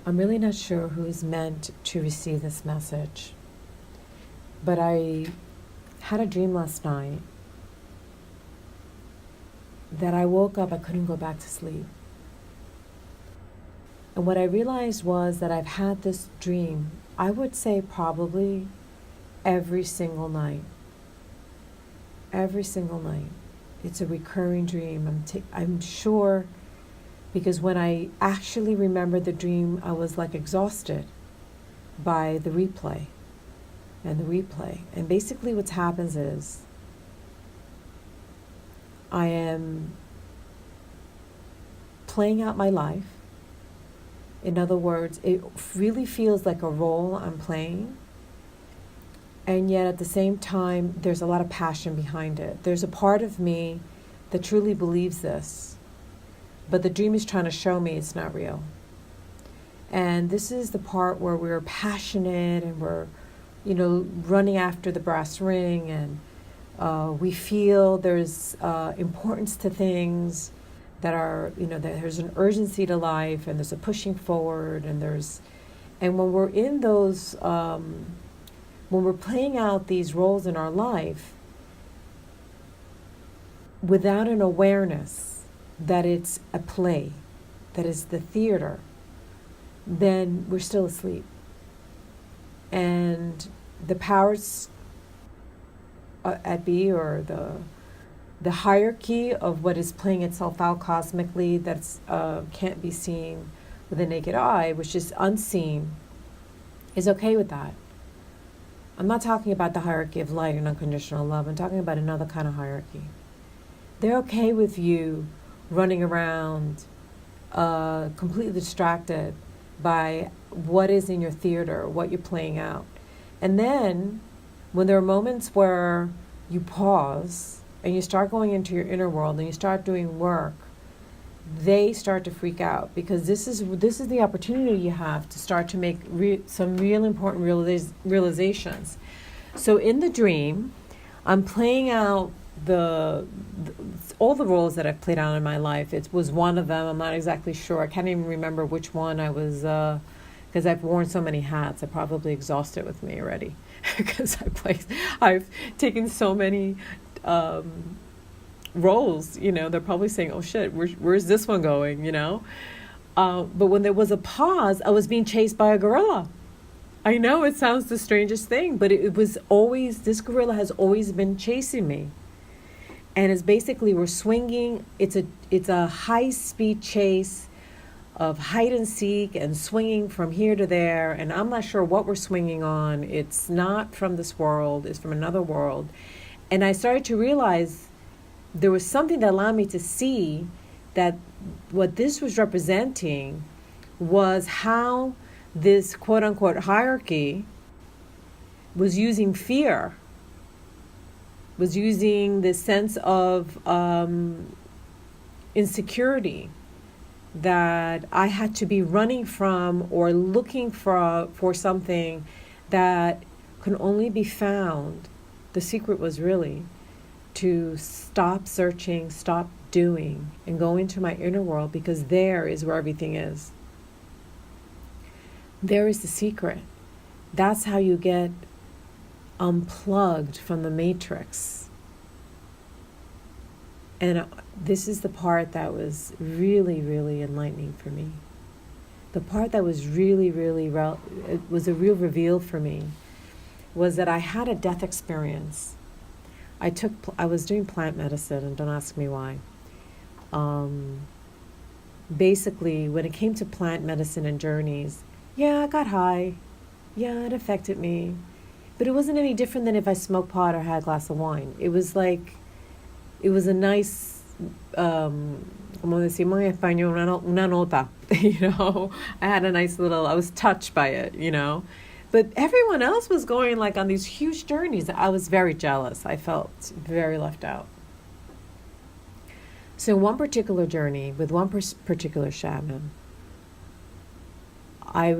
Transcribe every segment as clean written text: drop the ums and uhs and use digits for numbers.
I'm really not sure who is meant to receive this message, but I had a dream last night that I woke up, I couldn't go back to sleep. And what I realized was that I've had this dream, I would say probably every single night. Every single night. It's a recurring dream. I'm sure, because when I actually remembered the dream, I was like exhausted by the replay and the replay. And basically what happens is I am playing out my life. In other words, it really feels like a role I'm playing. And yet at the same time, there's a lot of passion behind it. There's a part of me that truly believes this, but the dream is trying to show me it's not real. And this is the part where we're passionate and we're, running after the brass ring, and we feel there's importance to things that are, that there's an urgency to life, and there's a pushing forward, and when we're in those, when we're playing out these roles in our life without an awareness that it's a play, that is the theater, then we're still asleep. And the powers at be, or the hierarchy of what is playing itself out cosmically, that's can't be seen with the naked eye, which is unseen, is okay with that. I'm not talking about the hierarchy of light and unconditional love. I'm talking about another kind of hierarchy. They're okay with you running around completely distracted by what is in your theater, what you're playing out. And then when there are moments where you pause and you start going into your inner world and you start doing work, they start to freak out, because this is the opportunity you have to start to make some real important realizations. So in the dream, I'm playing out all the roles that I've played out in my life. It was one of them. I'm not exactly sure. I can't even remember which one I was, because I've worn so many hats. They're probably exhausted with me already, because I've taken so many roles. They're probably saying, "Oh shit, where's this one going?" But when there was a pause, I was being chased by a gorilla. I know it sounds the strangest thing, but it was always, this gorilla has always been chasing me. And it's basically, we're swinging. It's a high-speed chase of hide and seek and swinging from here to there. And I'm not sure what we're swinging on. It's not from this world. It's from another world. And I started to realize there was something that allowed me to see that what this was representing was how this quote-unquote hierarchy was using fear, was using this sense of insecurity that I had to be running from, or looking for something that can only be found. The secret was really to stop searching, stop doing, and go into my inner world, because there is where everything is. There is the secret. That's how you get unplugged from the matrix. And this is the part that was really, really enlightening for me. The part that was really, it was a real reveal for me, was that I had a death experience. I was doing plant medicine, and don't ask me why. Basically, when it came to plant medicine and journeys, I got high. Yeah, it affected me. But it wasn't any different than if I smoked pot or had a glass of wine. It was a nice, como decimos en español, una nota, I had a nice I was touched by it, But everyone else was going on these huge journeys. I was very jealous. I felt very left out. So one particular journey with one particular shaman, I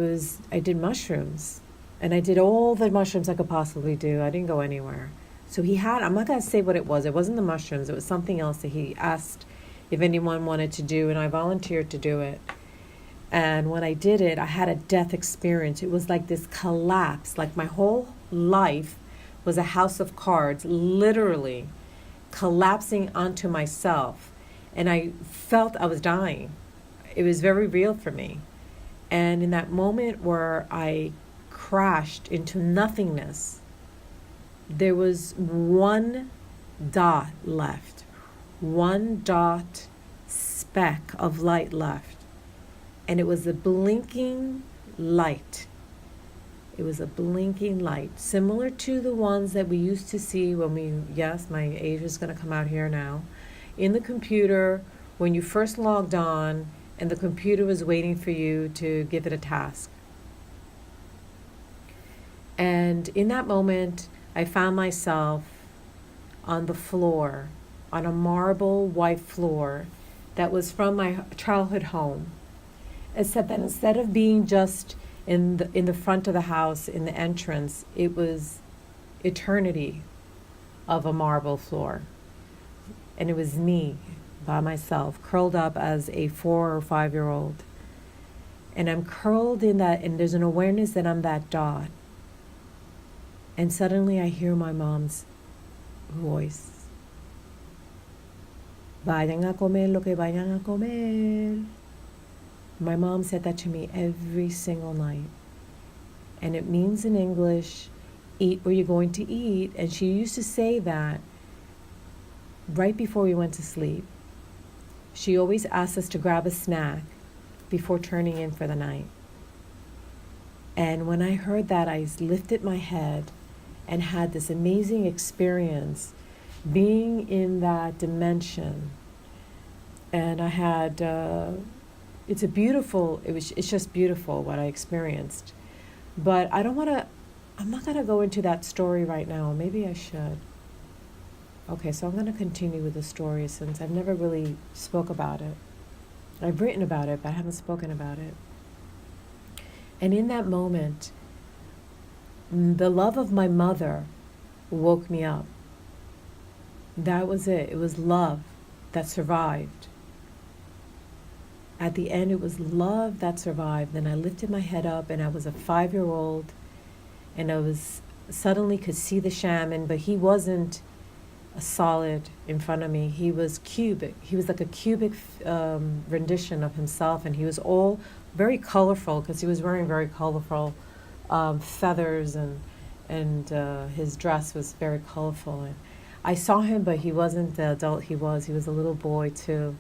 did mushrooms, and I did all the mushrooms I could possibly do. I didn't go anywhere. So I'm not going to say what it was. It wasn't the mushrooms. It was something else that he asked if anyone wanted to do, and I volunteered to do it. And when I did it, I had a death experience. It was like this collapse, like my whole life was a house of cards, literally collapsing onto myself. And I felt I was dying. It was very real for me. And in that moment where I crashed into nothingness, there was one dot left, one dot speck of light left. And it was a blinking light. It was a blinking light, similar to the ones that we used to see when we, yes, my age is going to come out here now, in the computer when you first logged on and the computer was waiting for you to give it a task. And in that moment, I found myself on the floor, on a marble white floor that was from my childhood home, except that instead of being just in the front of the house, in the entrance, it was eternity of a marble floor. And it was me by myself, curled up as a 4 or 5-year-old. And I'm curled in that, and there's an awareness that I'm that dot. And suddenly I hear my mom's voice. Vayan a comer lo que vayan a comer. My mom said that to me every single night. And it means in English, eat what you're going to eat. And she used to say that right before we went to sleep. She always asked us to grab a snack before turning in for the night. And when I heard that, I lifted my head and had this amazing experience being in that dimension. And I had... it's just beautiful what I experienced. But I'm not going to go into that story right now. Maybe I should. Okay, so I'm going to continue with the story since I've never really spoke about it. I've written about it, but I haven't spoken about it. And in that moment, the love of my mother woke me up. That was it. It was love that survived. At the end, it was love that survived. Then I lifted my head up, and I was a 5-year-old, and I was suddenly could see the shaman, but he wasn't a solid in front of me. He was cubic. He was like a cubic rendition of himself, and he was all very colorful because he was wearing very colorful feathers, and his dress was very colorful. And I saw him, but he wasn't the adult he was. He was a little boy too.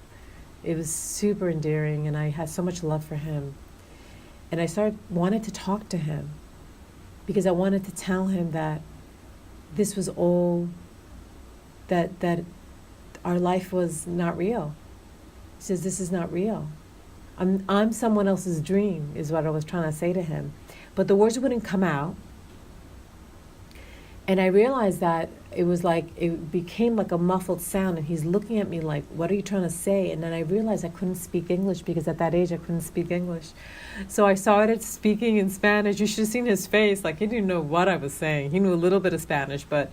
It was super endearing, and I had so much love for him. And I wanted to talk to him because I wanted to tell him that this was all, that our life was not real. He says, this is not real. I'm someone else's dream, is what I was trying to say to him. But the words wouldn't come out. And I realized that it became like a muffled sound, and he's looking at me like, what are you trying to say? And then I realized I couldn't speak English because at that age I couldn't speak English. So I started speaking in Spanish. You should have seen his face. Like, he didn't know what I was saying. He knew a little bit of Spanish, but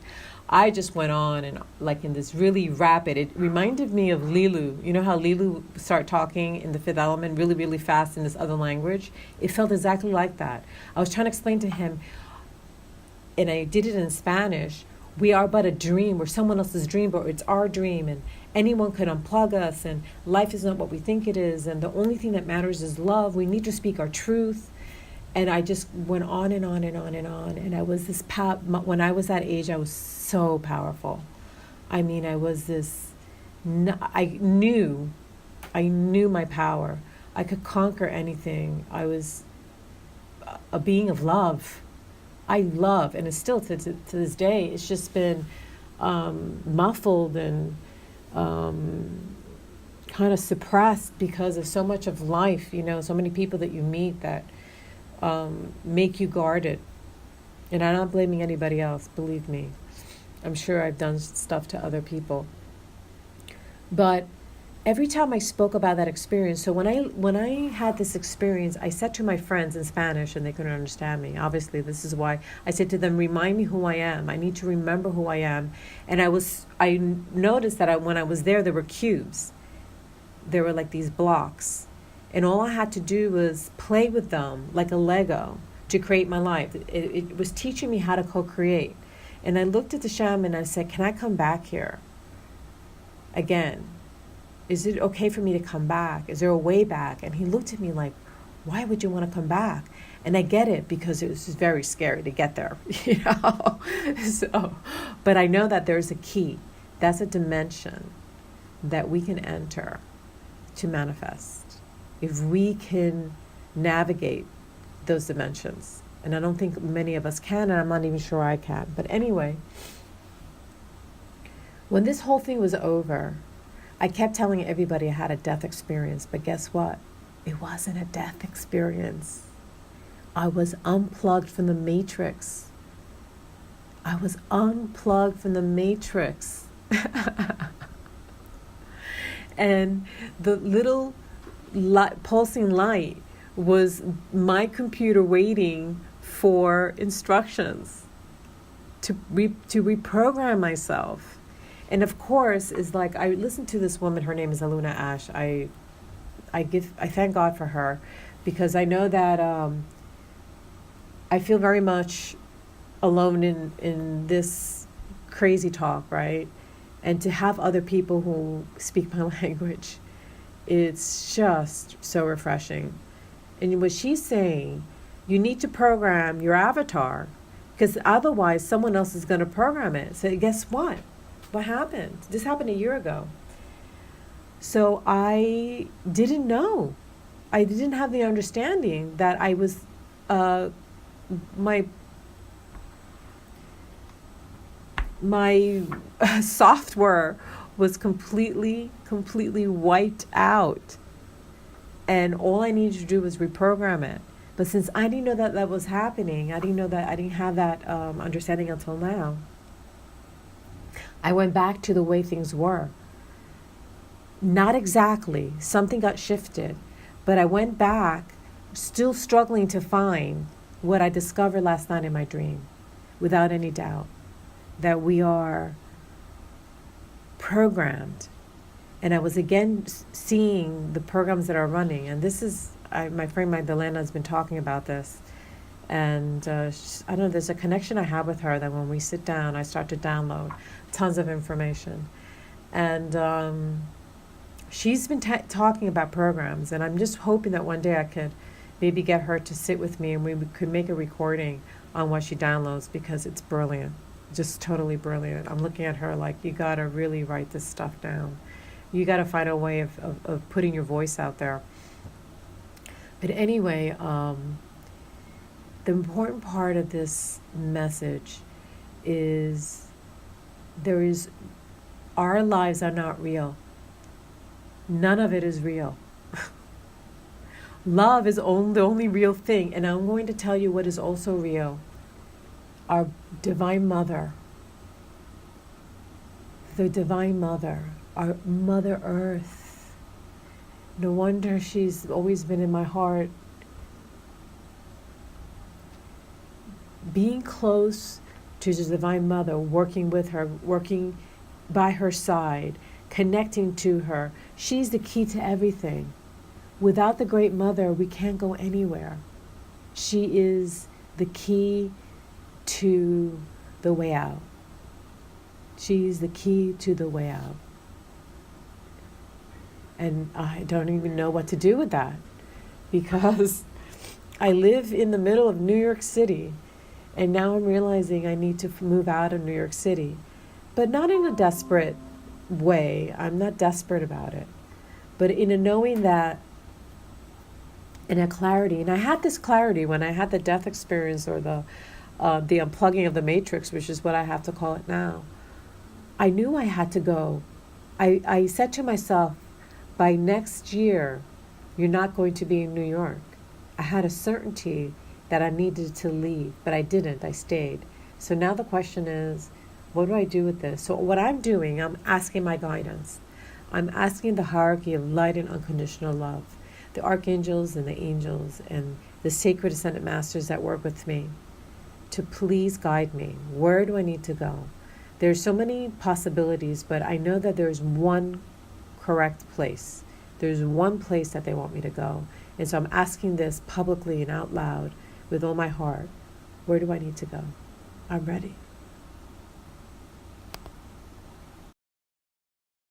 I just went on and like in this really rapid, it reminded me of Lilu. You know how Lilu start talking in The Fifth Element really, really fast in this other language? It felt exactly like that. I was trying to explain to him, and I did it in Spanish, we are but a dream. We're someone else's dream, but it's our dream. And anyone could unplug us. And life is not what we think it is. And the only thing that matters is love. We need to speak our truth. And I just went on and on and on and on. And I was this, when I was that age, I was so powerful. I mean, I was this, I knew my power. I could conquer anything. I was a being of love. I love, and it's still to this day, it's just been muffled and kind of suppressed because of so much of life, so many people that you meet that make you guarded. And I'm not blaming anybody else, believe me. I'm sure I've done stuff to other people. But every time I spoke about that experience, so when I had this experience, I said to my friends in Spanish, and they couldn't understand me. Obviously, this is why I said to them, remind me who I am. I need to remember who I am. And I noticed that when I was there were cubes. There were like these blocks. And all I had to do was play with them like a Lego to create my life. It was teaching me how to co-create. And I looked at the shaman and I said, can I come back here again? Is it okay for me to come back? Is there a way back? And he looked at me like, why would you want to come back? And I get it, because it was very scary to get there, So, but I know that there's a key. That's a dimension that we can enter to manifest if we can navigate those dimensions. And I don't think many of us can, and I'm not even sure I can. But anyway, when this whole thing was over, I kept telling everybody I had a death experience, but guess what? It wasn't a death experience. I was unplugged from the matrix. I was unplugged from the matrix. And the little pulsing light was my computer waiting for instructions to reprogram myself. And of course, is like, I listened to this woman, her name is Aluna Ash. I thank God for her, because I know that I feel very much alone in this crazy talk, right? And to have other people who speak my language, it's just so refreshing. And what she's saying, you need to program your avatar, because otherwise someone else is going to program it. So guess what? What happened? This happened a year ago. So I didn't know. I didn't have the understanding that I was, my software was completely wiped out. And all I needed to do was reprogram it. But since I didn't know that that was happening, I didn't have that understanding until now. I went back to the way things were. Not exactly. Something got shifted. But I went back, still struggling to find what I discovered last night in my dream, without any doubt, that we are programmed. And I was again seeing the programs that are running. And this is, my friend Magdalena has been talking about this. And I don't know, there's a connection I have with her that when we sit down, I start to download tons of information. And she's been talking about programs. And I'm just hoping that one day I could maybe get her to sit with me and we could make a recording on what she downloads, because it's brilliant. Just totally brilliant. I'm looking at her like, you got to really write this stuff down. You got to find a way of putting your voice out there. But anyway, the important part of this message is our lives are not real. None of it is real. Love is the only real thing. And I'm going to tell you what is also real. Our Divine Mother. The Divine Mother. Our Mother Earth. No wonder she's always been in my heart. Being close to the Divine Mother, working with her, working by her side, connecting to her. She's the key to everything. Without the Great Mother, we can't go anywhere. She is the key to the way out. She's the key to the way out. And I don't even know what to do with that, because I live in the middle of New York City, and now I'm realizing I need to move out of New York City, but not in a desperate way. I'm not desperate about it, but in a knowing that, in a clarity. And I had this clarity when I had the death experience, or the unplugging of the matrix, which is what I have to call it now. I knew I had to go. I said to myself, by next year, you're not going to be in New York. I had a certainty that I needed to leave, but I didn't. I stayed. So now the question is, what do I do with this? So what I'm doing, I'm asking my guidance. I'm asking the hierarchy of light and unconditional love, the archangels and the angels and the sacred ascended masters that work with me, to please guide me. Where do I need to go? There's so many possibilities, but I know that there's one correct place, There's one place that they want me to go. And so I'm asking this publicly and out loud with all my heart. Where do I need to go? I'm ready.